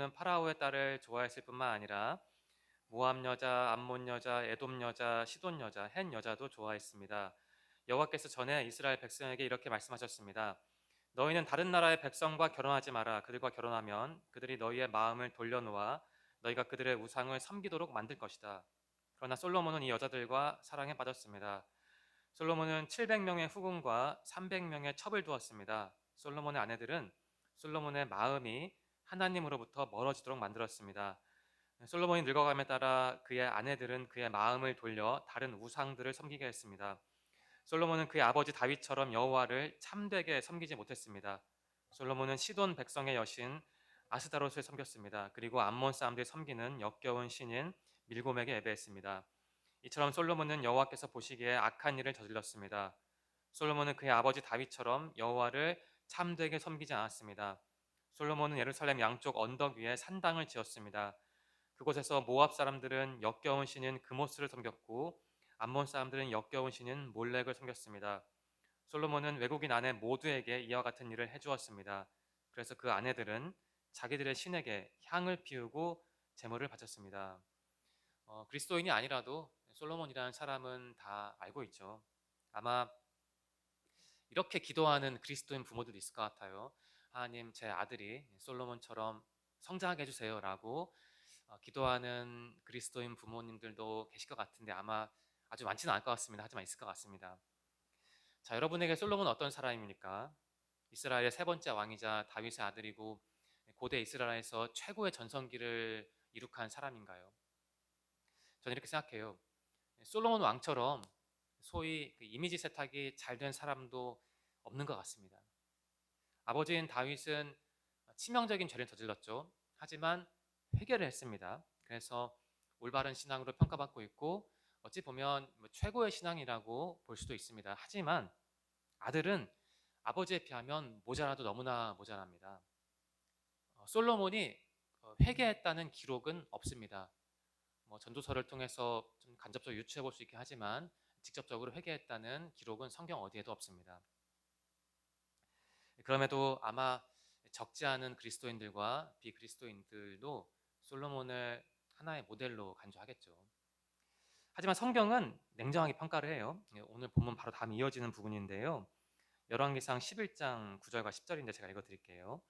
솔로몬은 파라오의 딸을 좋아했을 뿐만 아니라 모압 여자, 암몬 여자, 에돔 여자, 시돈 여자, 헷 여자도 좋아했습니다. 여호와께서 전에 이스라엘 백성에게 이렇게 말씀하셨습니다. 너희는 다른 나라의 백성과 결혼하지 마라. 그들과 결혼하면 그들이 너희의 마음을 돌려놓아 너희가 그들의 우상을 섬기도록 만들 것이다. 그러나 솔로몬은 이 여자들과 사랑에 빠졌습니다. 솔로몬은 700명의 후궁과 300명의 첩을 두었습니다. 솔로몬의 아내들은 솔로몬의 마음이 하나님으로부터 멀어지도록 만들었습니다. 솔로몬이 늙어감에 따라 그의 아내들은 그의 마음을 돌려 다른 우상들을 섬기게 했습니다. 솔로몬은 그의 아버지 다윗처럼 여호와를 참되게 섬기지 못했습니다. 솔로몬은 시돈 백성의 여신 아스다롯을 섬겼습니다. 그리고 암몬 사람들이 섬기는 역겨운 신인 밀곰에게 예배했습니다. 이처럼 솔로몬은 여호와께서 보시기에 악한 일을 저질렀습니다. 솔로몬은 그의 아버지 다윗처럼 여호와를 참되게 섬기지 않았습니다. 솔로몬은 예루살렘 양쪽 언덕 위에 산당을 지었습니다. 그곳에서 모압 사람들은 역겨운 신인 그모스를 섬겼고 암몬 사람들은 역겨운 신인 몰렉을 섬겼습니다. 솔로몬은 외국인 아내 모두에게 이와 같은 일을 해주었습니다. 그래서 그 아내들은 자기들의 신에게 향을 피우고 제물을 바쳤습니다. 그리스도인이 아니라도 솔로몬이라는 사람은 다 알고 있죠. 아마 이렇게 기도하는 그리스도인 부모들도 있을 것 같아요. 하나님, 제 아들이 솔로몬처럼 성장하게 해주세요라고 기도하는 그리스도인 부모님들도 계실 것 같은데 아마 아주 많지는 않을 것 같습니다. 하지만 있을 것 같습니다. 자, 여러분에게 솔로몬은 어떤 사람입니까? 이스라엘의 세 번째 왕이자 다윗의 아들이고 고대 이스라엘에서 최고의 전성기를 이룩한 사람인가요? 저는 이렇게 생각해요. 솔로몬 왕처럼 소위 그 이미지 세탁이 잘 된 사람도 없는 것 같습니다. 아버지인 다윗은 치명적인 죄를 저질렀죠. 하지만 회개를 했습니다. 그래서 올바른 신앙으로 평가받고 있고 어찌 보면 뭐 최고의 신앙이라고 볼 수도 있습니다. 하지만 아들은 아버지에 비하면 모자라도 너무나 모자랍니다. 솔로몬이 회개했다는 기록은 없습니다. 뭐 전도서를 통해서 좀 간접적으로 유추해 볼 수 있긴 하지만 직접적으로 회개했다는 기록은 성경 어디에도 없습니다. 그럼에도 아마 적지 않은 그리스도인들과 비그리스도인들도 솔로몬을 하나의 모델로 간주하겠죠. 하지만 성경은 냉정하게 평가를 해요. 오늘 본문 바로 다음 이어지는 부분인데요. 열왕기상 11장 9절과 10절인데 제가 읽어드릴게요.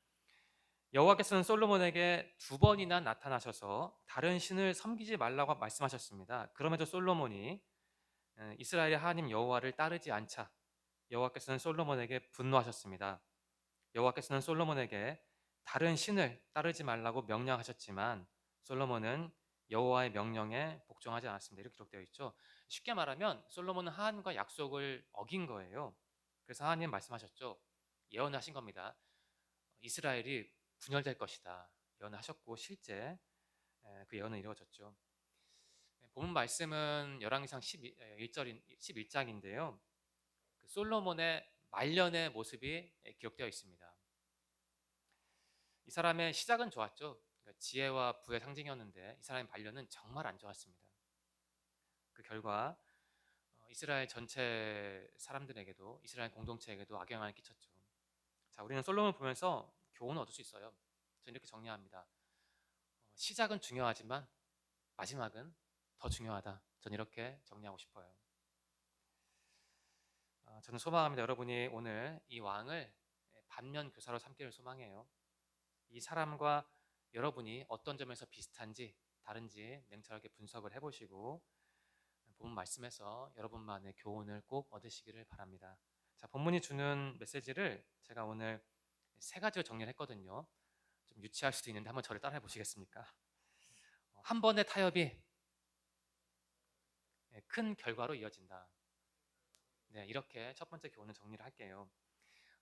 여호와께서는 솔로몬에게 두 번이나 나타나셔서 다른 신을 섬기지 말라고 말씀하셨습니다. 그럼에도 솔로몬이 이스라엘의 하나님 여호와를 따르지 않자 여호와께서는 솔로몬에게 분노하셨습니다. 여호와께서는 솔로몬에게 다른 신을 따르지 말라고 명령하셨지만 솔로몬은 여호와의 명령에 복종하지 않았습니다. 이렇게 기록되어 있죠. 쉽게 말하면 솔로몬은 하나님과 약속을 어긴 거예요. 그래서 하나님 말씀하셨죠. 예언하신 겁니다. 이스라엘이 분열될 것이다. 예언하셨고 실제 그 예언은 이루어졌죠. 본문 말씀은 열왕기상 11장인데요. 그 솔로몬의 말년의 모습이 기록되어 있습니다. 이 사람의 시작은 좋았죠. 그러니까 지혜와 부의 상징이었는데 이 사람의 말년은 정말 안 좋았습니다. 그 결과 이스라엘 전체 사람들에게도 이스라엘 공동체에게도 악영향을 끼쳤죠. 자, 우리는 솔로몬을 보면서 교훈을 얻을 수 있어요. 저는 이렇게 정리합니다. 시작은 중요하지만 마지막은 더 중요하다. 저는 이렇게 정리하고 싶어요. 저는 소망합니다. 여러분이 오늘 이 왕을 반면 교사로 삼기를 소망해요. 이 사람과 여러분이 어떤 점에서 비슷한지 다른지 냉철하게 분석을 해보시고 본 말씀에서 여러분만의 교훈을 꼭 얻으시기를 바랍니다. 자, 본문이 주는 메시지를 제가 오늘 세 가지로 정리를 했거든요. 좀 유치할 수도 있는데 한번 저를 따라해 보시겠습니까? 한 번의 타협이 큰 결과로 이어진다. 네, 이렇게 첫 번째 교훈을 정리를 할게요.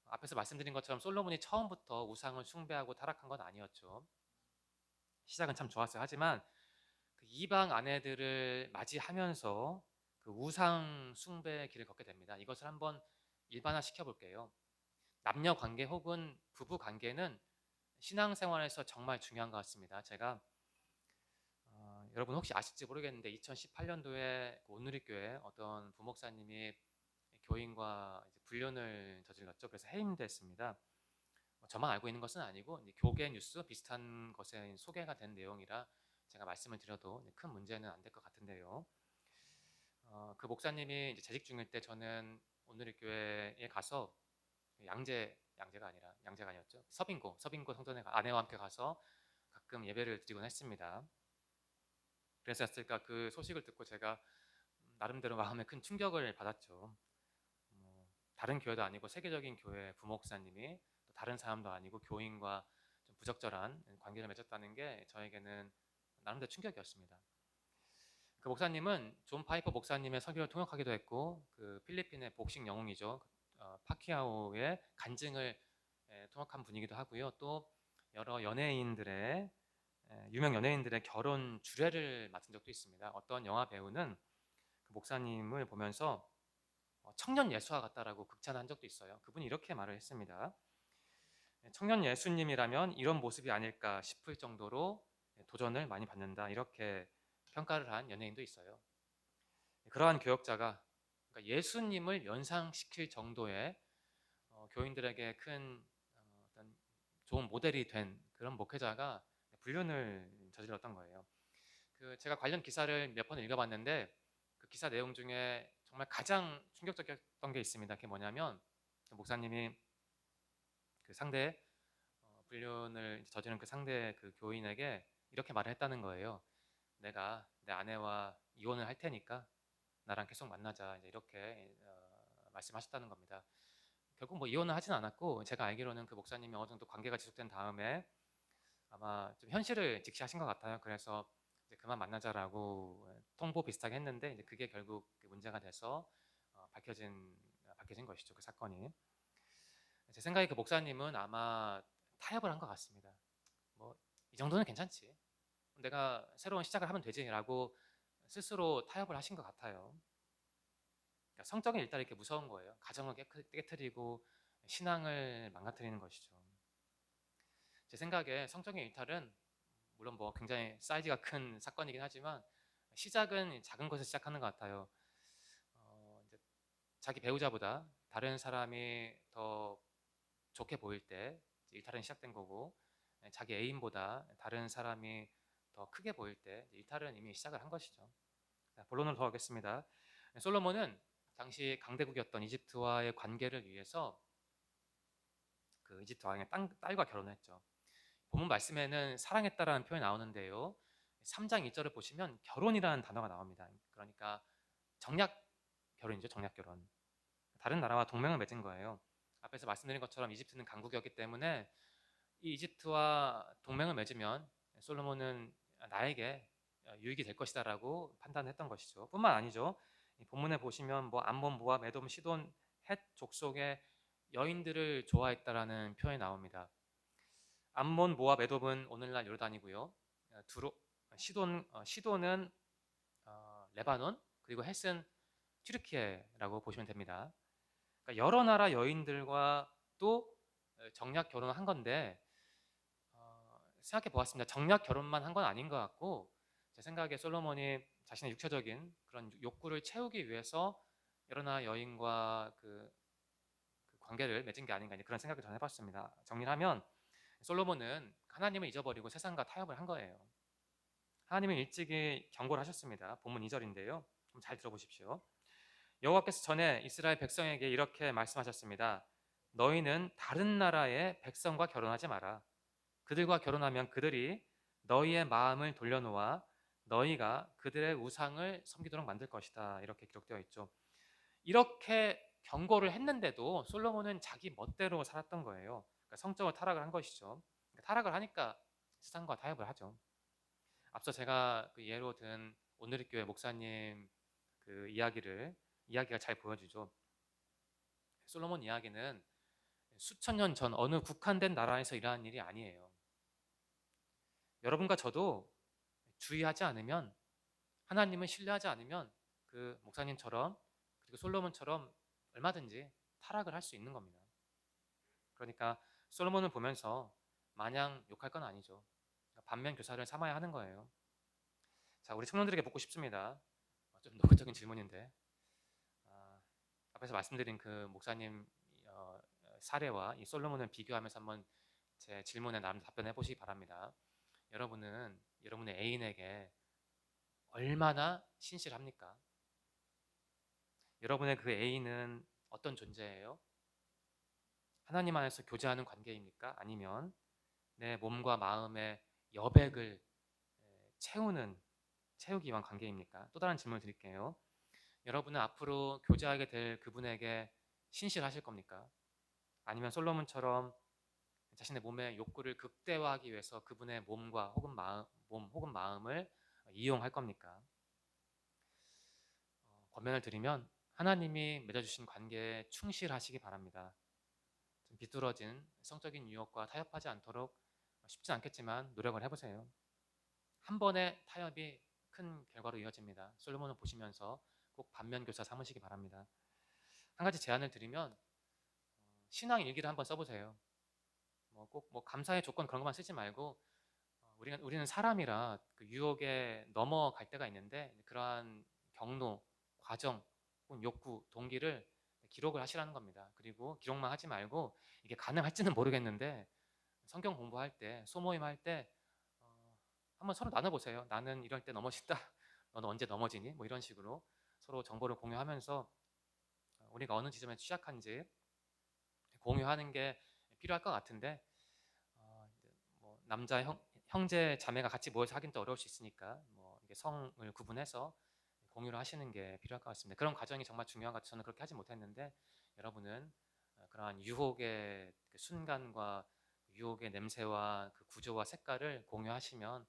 앞에서 말씀드린 것처럼 솔로몬이 처음부터 우상을 숭배하고 타락한 건 아니었죠. 시작은 참 좋았어요. 하지만 그 이방 아내들을 맞이하면서 그 우상 숭배의 길을 걷게 됩니다. 이것을 한번 일반화 시켜볼게요. 남녀 관계 혹은 부부 관계는 신앙생활에서 정말 중요한 것 같습니다. 제가 여러분 혹시 아실지 모르겠는데 2018년도에 온누리교회 어떤 부목사님이 교인과 이제 불륜을 저질렀죠. 그래서 해임됐습니다. 저만 알고 있는 것은 아니고 교계 뉴스 비슷한 것에 소개가 된 내용이라 제가 말씀을 드려도 큰 문제는 안 될 것 같은데요. 그 목사님이 이제 재직 중일 때 저는 오늘의 교회에 가서 양재가 아니라 양재가 아니었죠. 서빙고 성전에 아내와 함께 가서 가끔 예배를 드리곤 했습니다. 그랬었을까 그 소식을 듣고 제가 나름대로 마음에 큰 충격을 받았죠. 다른 교회도 아니고 세계적인 교회 부목사님이 또 다른 사람도 아니고 교인과 좀 부적절한 관계를 맺었다는 게 저에게는 나름대로 충격이었습니다. 그 목사님은 존 파이퍼 목사님의 설교를 통역하기도 했고 그 필리핀의 복식 영웅이죠. 파키아오의 간증을 통역한 분이기도 하고요. 또 여러 유명 연예인들의 결혼 주례를 맡은 적도 있습니다. 어떤 영화 배우는 그 목사님을 보면서 청년 예수와 같다라고 극찬한 적도 있어요. 그분이 이렇게 말을 했습니다. 청년 예수님이라면 이런 모습이 아닐까 싶을 정도로 도전을 많이 받는다. 이렇게 평가를 한 연예인도 있어요. 그러한 교역자가 그러니까 예수님을 연상시킬 정도의 교인들에게 큰 어떤 좋은 모델이 된 그런 목회자가 불륜을 저질렀던 거예요. 제가 관련 기사를 몇 번 읽어봤는데 그 기사 내용 중에 정말 가장 충격적이었던 게 있습니다. 그게 뭐냐면 그 목사님이 그 상대 불륜을 저지른 그 상대 그 교인에게 이렇게 말을 했다는 거예요. 내가 내 아내와 이혼을 할 테니까 나랑 계속 만나자 이렇게 말씀하셨다는 겁니다. 결국 뭐 이혼을 하진 않았고 제가 알기로는 그 목사님이 어느 정도 관계가 지속된 다음에 아마 좀 현실을 직시하신 것 같아요. 그래서 이제 그만 만나자라고 통보 비슷하게 했는데 이제 그게 결국 문제가 돼서 밝혀진 것이죠. 그 사건이. 제 생각에 그 목사님은 아마 타협을 한 것 같습니다. 뭐 이 정도는 괜찮지. 내가 새로운 시작을 하면 되지라고 스스로 타협을 하신 것 같아요. 그러니까 성적인 일탈이 이렇게 무서운 거예요. 가정을 깨뜨리고 신앙을 망가뜨리는 것이죠. 제 생각에 성적인 일탈은 물론 뭐 굉장히 사이즈가 큰 사건이긴 하지만 시작은 작은 것에서 시작하는 것 같아요. 이제 자기 배우자보다 다른 사람이 더 좋게 보일 때 일탈은 시작된 거고 자기 애인보다 다른 사람이 더 크게 보일 때 일탈은 이미 시작을 한 것이죠. 본론으로 돌아가겠습니다. 솔로몬은 당시 강대국이었던 이집트와의 관계를 위해서 그 이집트 왕의 딸과 결혼했죠. 본문 말씀에는 사랑했다라는 표현이 나오는데요. 3장 2절을 보시면 결혼이라는 단어가 나옵니다. 그러니까 정략 결혼이죠. 정략 결혼. 다른 나라와 동맹을 맺은 거예요. 앞에서 말씀드린 것처럼 이집트는 강국이었기 때문에 이 이집트와 동맹을 맺으면 솔로몬은 나에게 유익이 될 것이다라고 판단했던 것이죠. 뿐만 아니죠. 이 본문에 보시면 뭐 암몬, 모압, 에돔, 시돈, 헷 족속의 여인들을 좋아했다라는 표현이 나옵니다. 암몬, 모압, 에돔은 오늘날 요르단이고요. 시돈은 레바논, 그리고 헷은 튀르키예라고 보시면 됩니다. 그러니까 여러 나라 여인들과 또 정략 결혼을 한 건데 생각해 보았습니다. 정략 결혼만 한 건 아닌 것 같고 제 생각에 솔로몬이 자신의 육체적인 그런 욕구를 채우기 위해서 여러 나라 여인과 그 관계를 맺은 게 아닌가 그런 생각을 저는 해봤습니다. 정리하면 솔로몬은 하나님을 잊어버리고 세상과 타협을 한 거예요. 하나님은 일찍이 경고를 하셨습니다. 본문 2절인데요. 좀 잘 들어보십시오. 여호와께서 전에 이스라엘 백성에게 이렇게 말씀하셨습니다. 너희는 다른 나라의 백성과 결혼하지 마라. 그들과 결혼하면 그들이 너희의 마음을 돌려놓아 너희가 그들의 우상을 섬기도록 만들 것이다. 이렇게 기록되어 있죠. 이렇게 경고를 했는데도 솔로몬은 자기 멋대로 살았던 거예요. 그러니까 성적으로 타락을 한 것이죠. 그러니까 타락을 하니까 세상과 타협을 하죠. 앞서 제가 그 예로 든 오늘의 교회 목사님 그 이야기가 잘 보여주죠. 솔로몬 이야기는 수천 년 전 어느 국한된 나라에서 일어난 일이 아니에요. 여러분과 저도 주의하지 않으면 하나님을 신뢰하지 않으면 그 목사님처럼 그리고 솔로몬처럼 얼마든지 타락을 할 수 있는 겁니다. 그러니까 솔로몬을 보면서 마냥 욕할 건 아니죠. 반면 교사를 삼아야 하는 거예요. 자, 우리 청년들에게 묻고 싶습니다. 좀 노골적인 질문인데 앞에서 말씀드린 그 목사님 사례와 이 솔로몬을 비교하면서 한번 제 질문에 나름 답변해 보시기 바랍니다. 여러분은 여러분의 애인에게 얼마나 신실합니까? 여러분의 그 애인은 어떤 존재예요? 하나님 안에서 교제하는 관계입니까? 아니면 내 몸과 마음의 여백을 채우기 위한 관계입니까? 또 다른 질문을 드릴게요. 여러분은 앞으로 교제하게 될 그분에게 신실하실 겁니까? 아니면 솔로몬처럼 자신의 몸의 욕구를 극대화하기 위해서 그분의 몸과 혹은 마음을 이용할 겁니까? 권면을 드리면 하나님이 맺어주신 관계에 충실하시기 바랍니다. 좀 비뚤어진 성적인 유혹과 타협하지 않도록 쉽지 않겠지만 노력을 해보세요. 한 번의 타협이 큰 결과로 이어집니다. 솔로몬을 보시면서 꼭 반면교사 삼으시기 바랍니다. 한 가지 제안을 드리면 신앙 일기를 한번 써보세요. 꼭 감사의 조건 그런 것만 쓰지 말고 우리는 사람이라 그 유혹에 넘어갈 때가 있는데 그러한 경로, 과정, 혹은 욕구, 동기를 기록을 하시라는 겁니다. 그리고 기록만 하지 말고 이게 가능할지는 모르겠는데 성경 공부할 때, 소모임 할 때 한번 서로 나눠보세요. 나는 이럴 때 넘어진다. 너는 언제 넘어지니? 뭐 이런 식으로 서로 정보를 공유하면서 우리가 어느 지점에 취약한지 공유하는 게 필요할 것 같은데 이제 뭐 남자 형제 자매가 같이 모여서 하긴 또 어려울 수 있으니까 뭐 이게 성을 구분해서 공유를 하시는 게 필요할 것 같습니다. 그런 과정이 정말 중요한 것 같아서 저는 그렇게 하지 못했는데 여러분은 그러한 유혹의 그 순간과 유혹의 냄새와 그 구조와 색깔을 공유하시면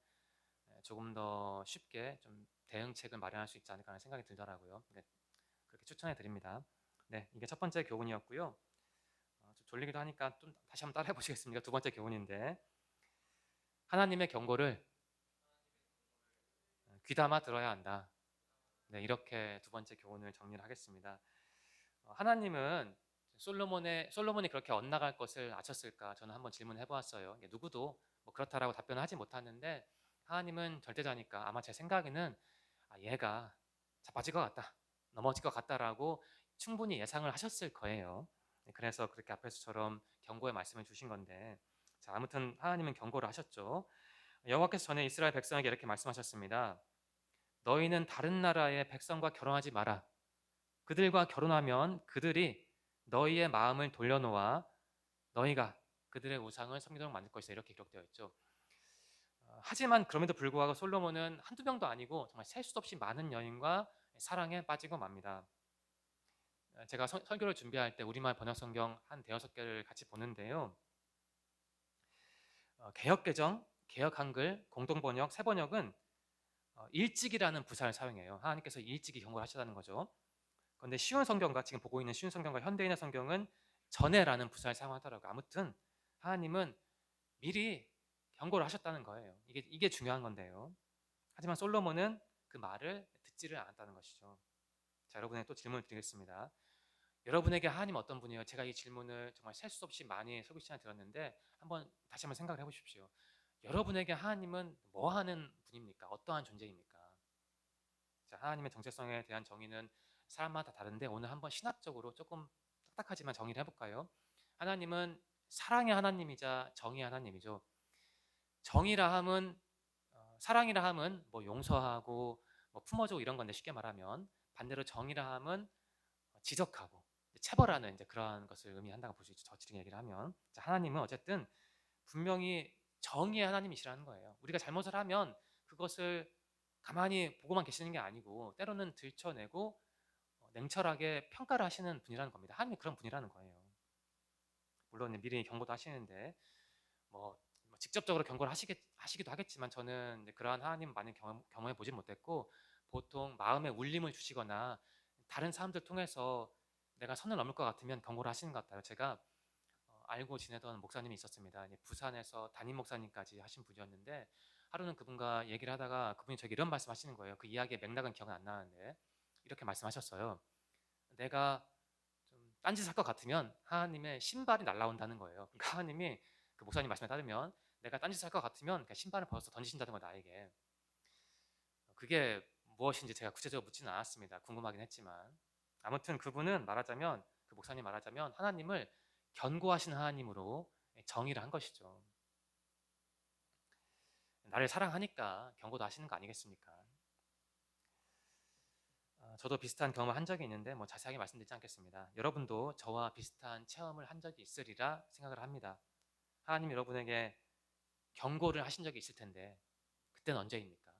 조금 더 쉽게 좀 대응책을 마련할 수 있지 않을까 하는 생각이 들더라고요. 네, 그렇게 추천해 드립니다. 네, 이게 첫 번째 교훈이었고요. 좀 졸리기도 하니까 좀 다시 한번 따라해 보시겠습니까? 두 번째 교훈인데 하나님의 경고를 귀담아 들어야 한다. 네, 이렇게 두 번째 교훈을 정리를 하겠습니다. 하나님은 솔로몬이 그렇게 엇나갈 것을 아셨을까? 저는 한번 질문해 보았어요. 누구도 뭐 그렇다라고 답변을 하지 못하는데 하나님은 절대자니까 아마 제 생각에는 얘가 자빠질 것 같다, 넘어질 것 같다라고 충분히 예상을 하셨을 거예요. 네, 그래서 그렇게 앞에서처럼 경고의 말씀을 주신 건데 자, 아무튼 하나님은 경고를 하셨죠. 여호와께서 전에 이스라엘 백성에게 이렇게 말씀하셨습니다. 너희는 다른 나라의 백성과 결혼하지 마라. 그들과 결혼하면 그들이 너희의 마음을 돌려놓아 너희가 그들의 우상을 섬기도록 만들 것이다. 이렇게 기록되어 있죠. 하지만 그럼에도 불구하고 솔로몬은 한두 명도 아니고 정말 셀 수 없이 많은 여인과 사랑에 빠지고 맙니다. 제가 설교를 준비할 때 우리말 번역 성경 한 대여섯 개를 같이 보는데요. 개역 개정, 개역 한글, 공동 번역, 새 번역은 일찍이라는 부사를 사용해요. 하나님께서 일찍이 경고를 하셨다는 거죠. 그런데 쉬운 성경과 지금 보고 있는 쉬운 성경과 현대인의 성경은 전에라는 부사를 사용하더라고요. 아무튼 하나님은 미리 경고를 하셨다는 거예요. 이게 중요한 건데요. 하지만 솔로몬은 그 말을 듣지를 않았다는 것이죠. 자, 여러분에게 또 질문을 드리겠습니다. 여러분에게 하나님 어떤 분이에요? 제가 이 질문을 정말 셀 수 없이 많이 설교 시간에 들었는데 다시 한번 생각을 해보십시오. 여러분에게 하나님은 뭐 하는 분입니까? 어떠한 존재입니까? 자, 하나님의 정체성에 대한 정의는 사람마다 다른데 오늘 한번 신학적으로 조금 딱딱하지만 정의를 해볼까요? 하나님은 사랑의 하나님이자 정의의 하나님이죠. 정의라 함은 사랑이라 함은 뭐 용서하고 뭐 품어주고 이런 건데 쉽게 말하면 반대로 정의라 함은 지적하고 체벌하는 이제 그러한 것을 의미한다고 볼 수 있죠. 저지르게 얘기를 하면 자, 하나님은 어쨌든 분명히 정의의 하나님이시라는 거예요. 우리가 잘못을 하면 그것을 가만히 보고만 계시는 게 아니고 때로는 들춰내고 냉철하게 평가를 하시는 분이라는 겁니다. 하나님이 그런 분이라는 거예요. 물론 미리 경고도 하시는데 뭐 직접적으로 경고를 하시기도 하겠지만 저는 그러한 하나님 많이 경험해 보지 못했고 보통 마음에 울림을 주시거나 다른 사람들 통해서 내가 선을 넘을 것 같으면 경고를 하시는 것 같아요. 제가 알고 지내던 목사님이 있었습니다. 부산에서 담임 목사님까지 하신 분이었는데 하루는 그분과 얘기를 하다가 그분이 저에게 이런 말씀하시는 거예요. 그 이야기의 맥락은 기억은 안 나는데 이렇게 말씀하셨어요. 내가 좀 딴짓할 것 같으면 하나님의 신발이 날라온다는 거예요. 그러니까 하나님이 그 목사님 말씀에 따르면 내가 딴짓할 것 같으면 그냥 신발을 벗어서 던지신다는 거 나에게. 그게 무엇인지 제가 구체적으로 묻지는 않았습니다. 궁금하긴 했지만 아무튼 그분은 말하자면 그 목사님 말하자면 하나님을 견고하신 하나님으로 정의를 한 것이죠. 나를 사랑하니까 경고도 하시는 거 아니겠습니까? 저도 비슷한 경험을 한 적이 있는데 뭐 자세하게 말씀드리지 않겠습니다. 여러분도 저와 비슷한 체험을 한 적이 있으리라 생각을 합니다. 하나님 여러분에게 경고를 하신 적이 있을 텐데 그때는 언제입니까?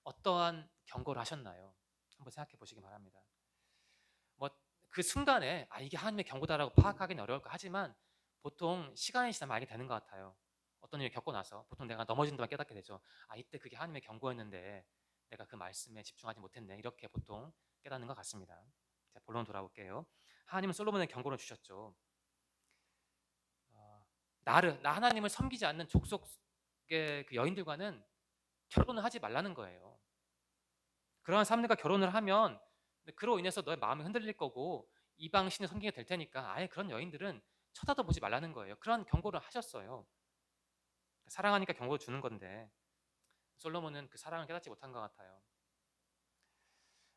어떠한 경고를 하셨나요? 한번 생각해 보시기 바랍니다. 뭐 그 순간에 이게 하나님의 경고다라고 파악하기는 어려울까 하지만 보통 시간이 지나면 알게 되는 것 같아요. 어떤 일을 겪고 나서 보통 내가 넘어진 동안 깨닫게 되죠. 이때 그게 하나님의 경고였는데 내가 그 말씀에 집중하지 못했네. 이렇게 보통 깨닫는 것 같습니다. 자, 본론 돌아올게요. 하나님은 솔로몬의 경고를 주셨죠. 나 하나님을 섬기지 않는 족속의 그 여인들과는 결혼을 하지 말라는 거예요. 그러한 사람들과 결혼을 하면 그로 인해서 너의 마음이 흔들릴 거고 이방 신을 섬기게 될 테니까 아예 그런 여인들은 쳐다도 보지 말라는 거예요. 그런 경고를 하셨어요. 사랑하니까 경고 주는 건데 솔로몬은 그 사랑을 깨닫지 못한 것 같아요.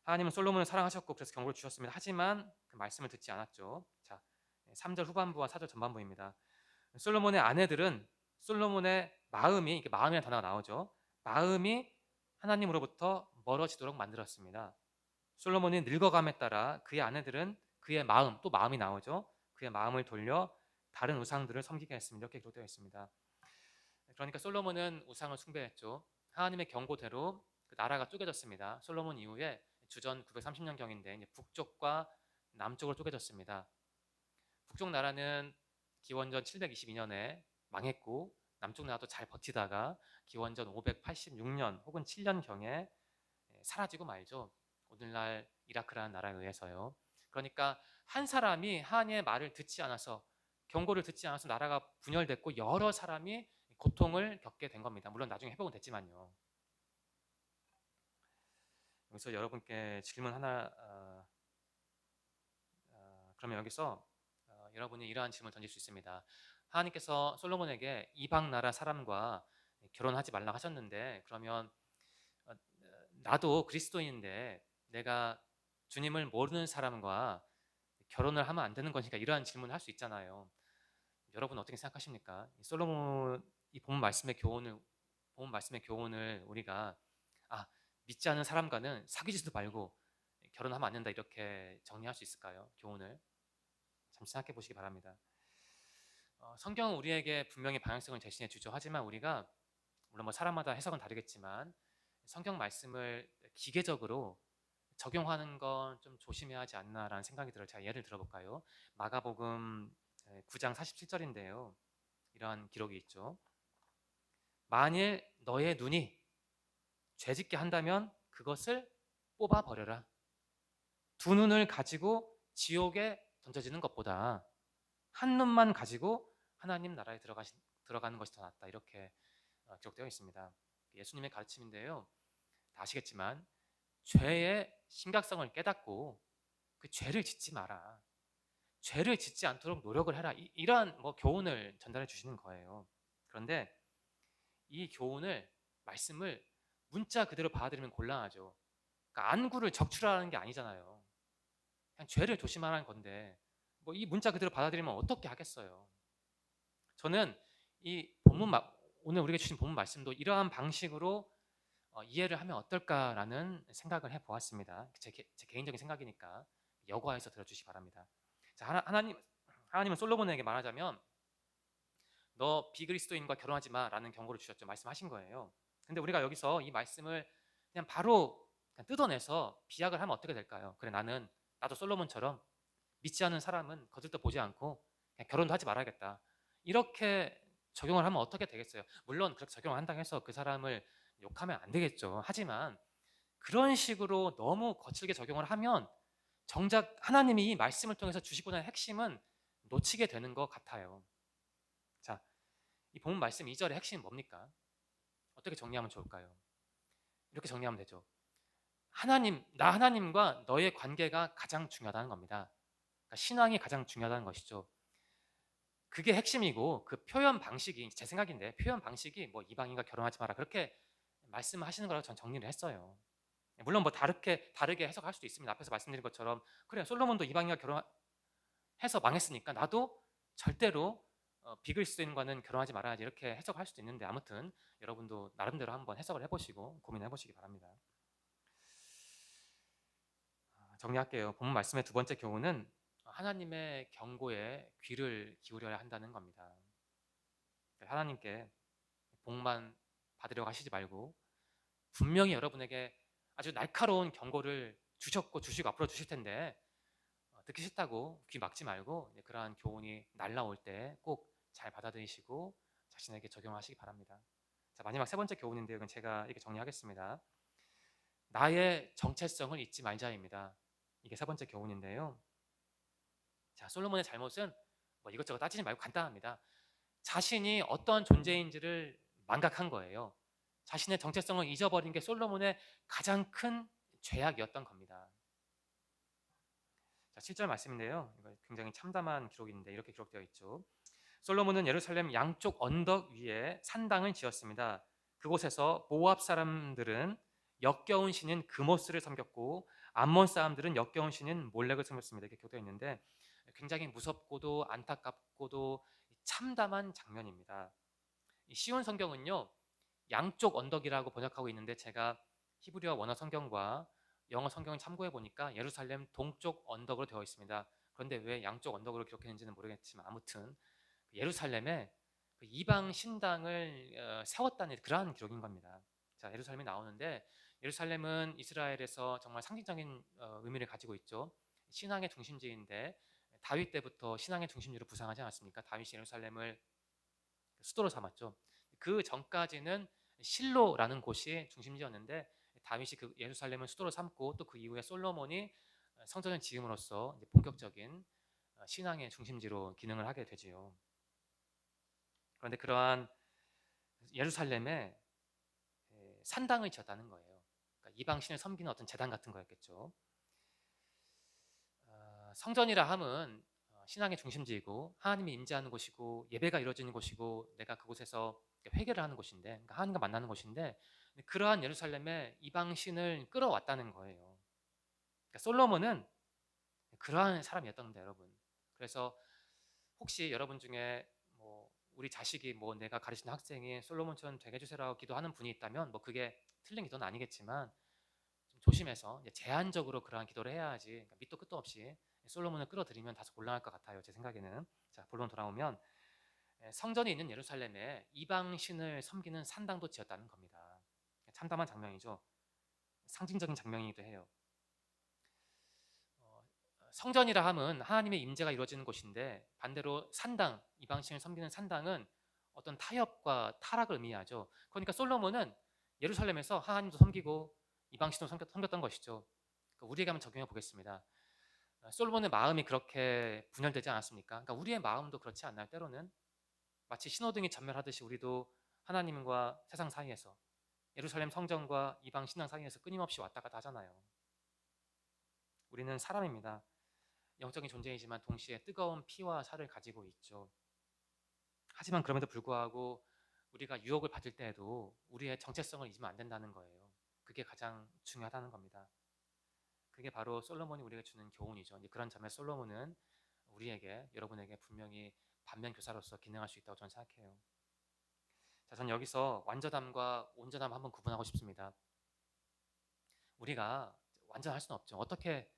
하나님은 솔로몬을 사랑하셨고 그래서 경고를 주셨습니다. 하지만 그 말씀을 듣지 않았죠. 자, 3절 후반부와 4절 전반부입니다. 솔로몬의 아내들은 솔로몬의 마음이, 이게 마음이라는 단어가 나오죠. 마음이 하나님으로부터 멀어지도록 만들었습니다. 솔로몬이 늙어감에 따라 그의 아내들은 그의 마음, 또 마음이 나오죠. 그의 마음을 돌려 다른 우상들을 섬기게 했습니다. 이렇게 기록되어 있습니다. 그러니까 솔로몬은 우상을 숭배했죠. 하나님의 경고대로 그 나라가 쪼개졌습니다. 솔로몬 이후에 주전 930년경인데 북쪽과 남쪽으로 쪼개졌습니다. 북쪽 나라는 기원전 722년에 망했고 남쪽 나라도 잘 버티다가 기원전 586년 혹은 7년경에 사라지고 말죠. 오늘날 이라크라는 나라에 의해서요. 그러니까 한 사람이 하나님의 말을 듣지 않아서 경고를 듣지 않아서 나라가 분열됐고 여러 사람이 고통을 겪게 된 겁니다. 물론 나중에 회복은 됐지만요. 여기서 여러분께 질문 하나 그러면 여기서 여러분이 이러한 질문을 던질 수 있습니다. 하나님께서 솔로몬에게 이방 나라 사람과 결혼하지 말라 하셨는데 그러면 나도 그리스도인인데 내가 주님을 모르는 사람과 결혼을 하면 안 되는 거니까 이러한 질문을 할 수 있잖아요. 여러분 어떻게 생각하십니까? 솔로몬 이 본 말씀의 교훈을 우리가 믿지 않는 사람과는 사귀지도 말고 결혼하면 안 된다 이렇게 정리할 수 있을까요? 교훈을 잠시 생각해 보시기 바랍니다. 성경은 우리에게 분명히 방향성을 제시해 주죠. 하지만 우리가 물론 뭐 사람마다 해석은 다르겠지만 성경 말씀을 기계적으로 적용하는 건 좀 조심해야 하지 않나라는 생각이 들어요. 제가 예를 들어볼까요? 마가복음 9장 47절인데요. 이러한 기록이 있죠. 만일 너의 눈이 죄짓게 한다면 그것을 뽑아 버려라. 두 눈을 가지고 지옥에 던져지는 것보다 한 눈만 가지고 하나님 나라에 들어가는 것이 더 낫다. 이렇게 기록되어 있습니다. 예수님의 가르침인데요. 다 아시겠지만 죄의 심각성을 깨닫고 그 죄를 짓지 마라. 죄를 짓지 않도록 노력을 해라. 이러한 뭐 교훈을 전달해 주시는 거예요. 그런데 이 교훈을 말씀을 문자 그대로 받아들이면 곤란하죠. 그러니까 안구를 적출하는 게 아니잖아요. 그냥 죄를 조심하라는 건데 뭐 이 문자 그대로 받아들이면 어떻게 하겠어요? 저는 이 오늘 우리가 주신 본문 말씀도 이러한 방식으로 이해를 하면 어떨까라는 생각을 해보았습니다. 제 개인적인 생각이니까 여과해서 들어주시기 바랍니다. 자, 하나님은 솔로몬에게 말하자면 너 비그리스도인과 결혼하지 마라는 경고를 주셨죠. 말씀하신 거예요. 근데 우리가 여기서 이 말씀을 그냥 바로 그냥 뜯어내서 비약을 하면 어떻게 될까요? 그래 나도 솔로몬처럼 믿지 않는 사람은 거들떠 보지 않고 그냥 결혼도 하지 말아야겠다. 이렇게 적용을 하면 어떻게 되겠어요? 물론 그렇게 적용을 한다고 해서 그 사람을 욕하면 안 되겠죠. 하지만 그런 식으로 너무 거칠게 적용을 하면 정작 하나님이 이 말씀을 통해서 주시고자 하는 핵심은 놓치게 되는 것 같아요. 자, 이 본문 말씀 2절의 핵심은 뭡니까? 어떻게 정리하면 좋을까요? 이렇게 정리하면 되죠. 나 하나님과 너의 관계가 가장 중요하다는 겁니다. 그러니까 신앙이 가장 중요하다는 것이죠. 그게 핵심이고 그 표현 방식이 제 생각인데 표현 방식이 뭐 이방인과 결혼하지 마라 그렇게 말씀하시는 거라고 전 정리를 했어요. 물론 뭐 다르게 해석할 수도 있습니다. 앞에서 말씀드린 것처럼 그래 솔로몬도 이방인과 결혼해서 망했으니까 나도 절대로 비그리스도인과는 결혼하지 말아야지 이렇게 해석할 수도 있는데, 아무튼 여러분도 나름대로 한번 해석을 해보시고 고민해 보시기 바랍니다. 정리할게요. 본문 말씀의 두 번째 교훈은 하나님의 경고에 귀를 기울여야 한다는 겁니다. 하나님께 복만 받으려고 하시지 말고, 분명히 여러분에게 아주 날카로운 경고를 주셨고 주시고 앞으로 주실 텐데 듣기 싫다고 귀 막지 말고, 그러한 교훈이 날라올 때 꼭 잘 받아들이시고 자신에게 적용하시기 바랍니다. 자, 마지막 세 번째 교훈인데요. 이건 제가 이렇게 정리하겠습니다. 나의 정체성을 잊지 말자입니다. 이게 세 번째 교훈인데요. 자, 솔로몬의 잘못은 뭐 이것저것 따지지 말고 간단합니다. 자신이 어떤 존재인지를 망각한 거예요. 자신의 정체성을 잊어버린 게 솔로몬의 가장 큰 죄악이었던 겁니다. 자, 7절 말씀인데요. 이거 굉장히 참담한 기록인데 이렇게 기록되어 있죠. 솔로몬은 예루살렘 양쪽 언덕 위에 산당을 지었습니다. 그곳에서 모압 사람들은 역겨운 신인 그모스를 섬겼고 암몬 사람들은 역겨운 신인 몰렉을 섬겼습니다. 이렇게 기록되어 있는데 굉장히 무섭고도 안타깝고도 참담한 장면입니다. 시온 성경은요, 양쪽 언덕이라고 번역하고 있는데 제가 히브리어 원어 성경과 영어 성경을 참고해 보니까 예루살렘 동쪽 언덕으로 되어 있습니다. 그런데 왜 양쪽 언덕으로 기록했는지는 모르겠지만 아무튼 예루살렘에 그 이방 신당을 세웠다는 그러한 기록인 겁니다. 자, 예루살렘이 나오는데 예루살렘은 이스라엘에서 정말 상징적인 의미를 가지고 있죠. 신앙의 중심지인데 다윗 때부터 신앙의 중심지로 부상하지 않았습니까? 다윗이 예루살렘을 수도로 삼았죠. 그 전까지는 실로라는 곳이 중심지였는데 다윗이 그 예루살렘을 수도로 삼고 또 그 이후에 솔로몬이 성전을 지음으로써 본격적인 신앙의 중심지로 기능을 하게 되지요. 그런데 그러한 예루살렘에 산당을 지었다는 거예요. 그러니까 이방 신을 섬기는 어떤 제단 같은 거였겠죠. 성전이라 함은 신앙의 중심지이고 하나님이 임재하는 곳이고 예배가 이루어지는 곳이고 내가 그곳에서 회개를 하는 곳인데, 그러니까 하나님과 만나는 곳인데, 그러한 예루살렘에 이방 신을 끌어왔다는 거예요. 그러니까 솔로몬은 그러한 사람이었던 겁니다, 여러분. 그래서 혹시 여러분 중에 뭐 우리 자식이 뭐 내가 가르치는 학생이 솔로몬처럼 되게 해주세요라고 기도하는 분이 있다면 뭐 그게 틀린 기도는 아니겠지만 좀 조심해서 제한적으로 그러한 기도를 해야지, 그러니까 밑도 끝도 없이 솔로몬을 끌어들이면 다소 곤란할 것 같아요, 제 생각에는. 자, 본론 돌아오면 성전이 있는 예루살렘에 이방 신을 섬기는 산당도 지었다는 겁니다. 참담한 장면이죠. 상징적인 장면이기도 해요. 성전이라 함은 하나님의 임재가 이루어지는 곳인데 반대로 산당, 이방신을 섬기는 산당은 어떤 타협과 타락을 의미하죠. 그러니까 솔로몬은 예루살렘에서 하나님도 섬기고 이방신도 섬겼던 것이죠. 그러니까 우리에게 한번 적용해 보겠습니다. 솔로몬의 마음이 그렇게 분열되지 않았습니까? 그러니까 우리의 마음도 그렇지 않나요? 때로는 마치 신호등이 전멸하듯이 우리도 하나님과 세상 사이에서, 예루살렘 성전과 이방 신앙 사이에서 끊임없이 왔다 갔다 하잖아요. 우리는 사람입니다. 영적인 존재이지만 동시에 뜨거운 피와 살을 가지고 있죠. 하지만 그럼에도 불구하고 우리가 유혹을 받을 때에도 우리의 정체성을 잊으면 안 된다는 거예요. 그게 가장 중요하다는 겁니다. 그게 바로 솔로몬이 우리에게 주는 교훈이죠. 그런 점에 솔로몬은 우리에게, 여러분에게 분명히 반면 교사로서 기능할 수 있다고 저는 생각해요. 자, 저는 여기서 완전함과 온전함 한번 구분하고 싶습니다. 우리가 완전할 수는 없죠. 어떻게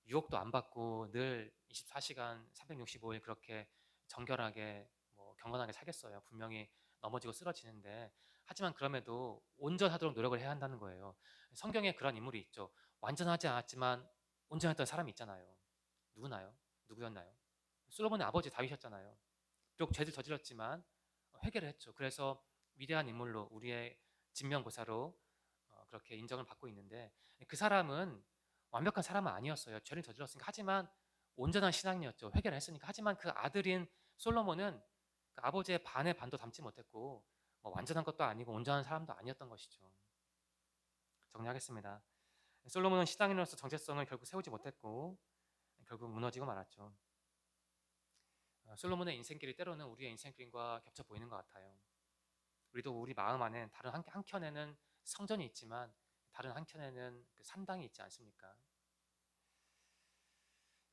유혹도 안 받고 늘 24시간 365일 그렇게 정결하게 경건하게 살겠어요. 분명히 넘어지고 쓰러지는데, 하지만 그럼에도 온전하도록 노력을 해야 한다는 거예요. 성경에 그런 인물이 있죠. 완전하지 않았지만 온전했던 사람이 있잖아요. 누구나요? 누구였나요? 솔로몬의 아버지 다윗이었잖아요. 비록 죄를 저질렀지만 회개를 했죠. 그래서 위대한 인물로 우리의 진명고사로 그렇게 인정을 받고 있는데, 그 사람은 완벽한 사람은 아니었어요. 죄를 저질렀으니까. 하지만 온전한 신앙이었죠. 회개를 했으니까. 하지만 그 아들인 솔로몬은 그 아버지의 반의 반도 담지 못했고 완전한 것도 아니고 온전한 사람도 아니었던 것이죠. 정리하겠습니다. 솔로몬은 신앙인으로서 정체성을 결국 세우지 못했고 결국 무너지고 말았죠. 솔로몬의 인생길이 때로는 우리의 인생길과 겹쳐 보이는 것 같아요. 우리도 우리 마음 안에 다른 한켠에는 성전이 있지만 다른 한켠에는 그 산당이 있지 않습니까?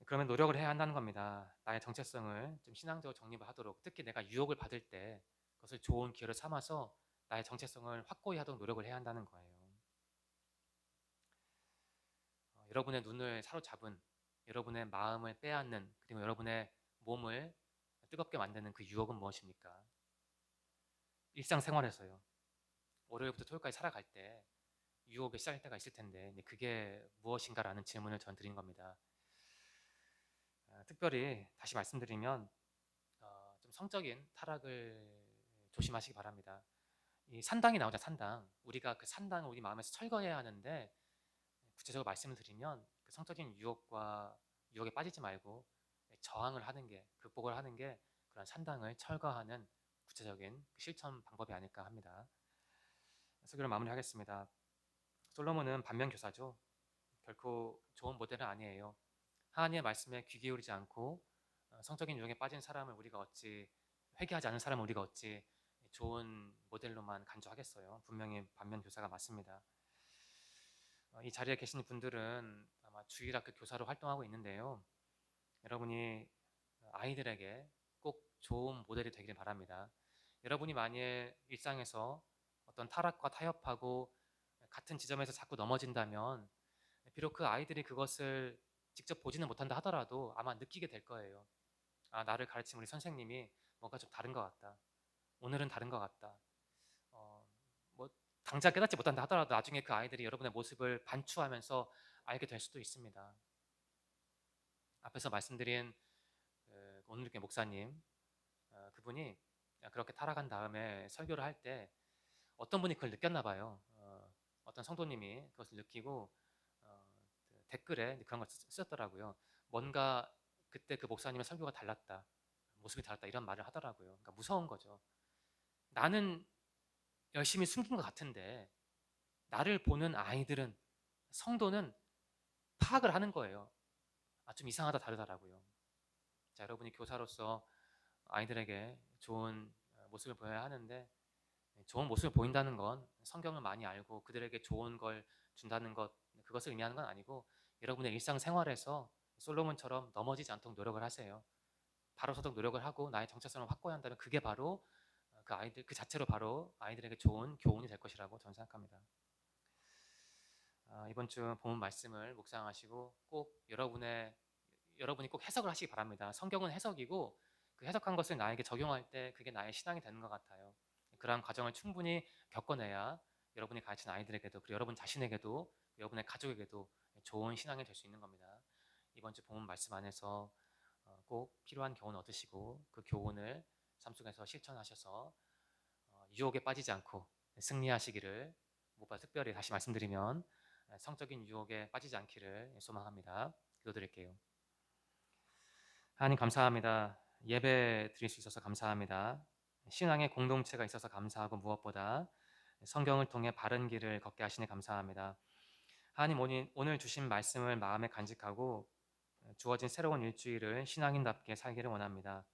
그러면 노력을 해야 한다는 겁니다. 나의 정체성을 좀 신앙적으로 정립을 하도록, 특히 내가 유혹을 받을 때 그것을 좋은 기회로 삼아서 나의 정체성을 확고히 하도록 노력을 해야 한다는 거예요. 여러분의 눈을 사로잡은, 여러분의 마음을 빼앗는, 그리고 여러분의 몸을 뜨겁게 만드는 그 유혹은 무엇입니까? 일상생활에서요. 월요일부터 토요일까지 살아갈 때 유혹에 시달릴 때가 있을 텐데 그게 무엇인가라는 질문을 전 드린 겁니다. 특별히 다시 말씀드리면 좀 성적인 타락을 조심하시기 바랍니다. 이 산당이 나오자 산당. 우리가 그 산당을 우리 마음에서 철거해야 하는데 구체적으로 말씀을 드리면 그 성적인 유혹과 유혹에 빠지지 말고 저항을 하는 게, 극복을 하는 게 그런 산당을 철거하는 구체적인 실천 방법이 아닐까 합니다. 설교를 마무리하겠습니다. 솔로몬은 반면교사죠. 결코 좋은 모델은 아니에요. 하나님의 말씀에 귀 기울이지 않고 성적인 유혹에 빠진 사람을 우리가 어찌, 회개하지 않은 사람을 우리가 어찌 좋은 모델로만 간주하겠어요. 분명히 반면교사가 맞습니다. 이 자리에 계신 분들은 아마 주일학교 교사로 활동하고 있는데요. 여러분이 아이들에게 꼭 좋은 모델이 되기를 바랍니다. 여러분이 만일 일상에서 어떤 타락과 타협하고 같은 지점에서 자꾸 넘어진다면 비록 그 아이들이 그것을 직접 보지는 못한다 하더라도 아마 느끼게 될 거예요. 아, 나를 가르친 우리 선생님이 뭔가 좀 다른 것 같다. 오늘은 다른 것 같다. 뭐 당장 깨닫지 못한다 하더라도 나중에 그 아이들이 여러분의 모습을 반추하면서 알게 될 수도 있습니다. 앞에서 말씀드린 오늘교회 목사님, 그분이 그렇게 타락한 다음에 설교를 할 때 어떤 분이 그걸 느꼈나 봐요. 어떤 성도님이 그것을 느끼고 댓글에 그런 걸 쓰셨더라고요. 뭔가 그때 그 목사님의 설교가 달랐다, 모습이 달랐다 이런 말을 하더라고요. 그러니까 무서운 거죠. 나는 열심히 숨긴 것 같은데 나를 보는 아이들은, 성도는 파악을 하는 거예요. 아, 좀 이상하다, 다르다라고요. 자, 여러분이 교사로서 아이들에게 좋은 모습을 보여야 하는데 좋은 모습을 보인다는 건 성경을 많이 알고 그들에게 좋은 걸 준다는 것, 그것을 의미하는 건 아니고 여러분의 일상생활에서 솔로몬처럼 넘어지지 않도록 노력을 하세요. 바로 서도록 노력을 하고 나의 정체성을 확고히 한다면 그게 바로 그 아이들 그 자체로 바로 아이들에게 좋은 교훈이 될 것이라고 저는 생각합니다. 이번 주 본문 말씀을 묵상하시고 꼭 여러분이 꼭 해석을 하시기 바랍니다. 성경은 해석이고 그 해석한 것을 나에게 적용할 때 그게 나의 신앙이 되는 것 같아요. 그러한 과정을 충분히 겪어내야 여러분이 가르친 아이들에게도, 그리고 여러분 자신에게도, 여러분의 가족에게도 좋은 신앙이 될 수 있는 겁니다. 이번 주 본문 말씀 안에서 꼭 필요한 교훈을 얻으시고 그 교훈을 삶 속에서 실천하셔서 유혹에 빠지지 않고 승리하시기를, 무엇보다 특별히 다시 말씀드리면 성적인 유혹에 빠지지 않기를 소망합니다. 기도드릴게요. 하나님 감사합니다. 예배 드릴 수 있어서 감사합니다. 신앙의 공동체가 있어서 감사하고 무엇보다 성경을 통해 바른 길을 걷게 하시니 감사합니다. 하나님, 오늘 주신 말씀을 마음에 간직하고 주어진 새로운 일주일을 신앙인답게 살기를 원합니다.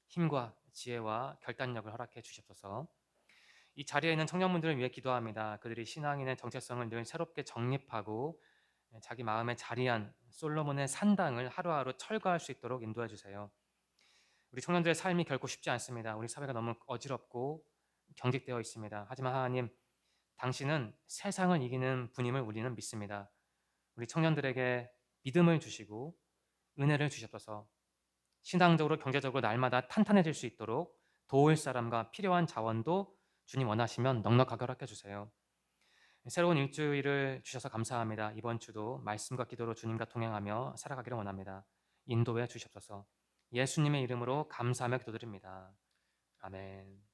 힘과 지혜와 결단력을 허락해 주시옵소서. 이 자리에 있는 청년분들을 위해 기도합니다. 그들이 신앙인의 정체성을 늘 새롭게 정립하고 자기 마음에 자리한 솔로몬의 산당을 하루하루 철거할 수 있도록 인도해 주세요. 우리 청년들의 삶이 결코 쉽지 않습니다. 우리 사회가 너무 어지럽고 경직되어 있습니다. 하지만 하나님, 당신은 세상을 이기는 분임을 우리는 믿습니다. 우리 청년들에게 믿음을 주시고 은혜를 주셨어서 신앙적으로 경제적으로 날마다 탄탄해질 수 있도록 도울 사람과 필요한 자원도 주님 원하시면 넉넉하게 허락해 주세요. 새로운 일주일을 주셔서 감사합니다. 이번 주도 말씀과 기도로 주님과 동행하며 살아가기를 원합니다. 인도해 주시옵소서. 예수님의 이름으로 감사하며 기도드립니다. 아멘.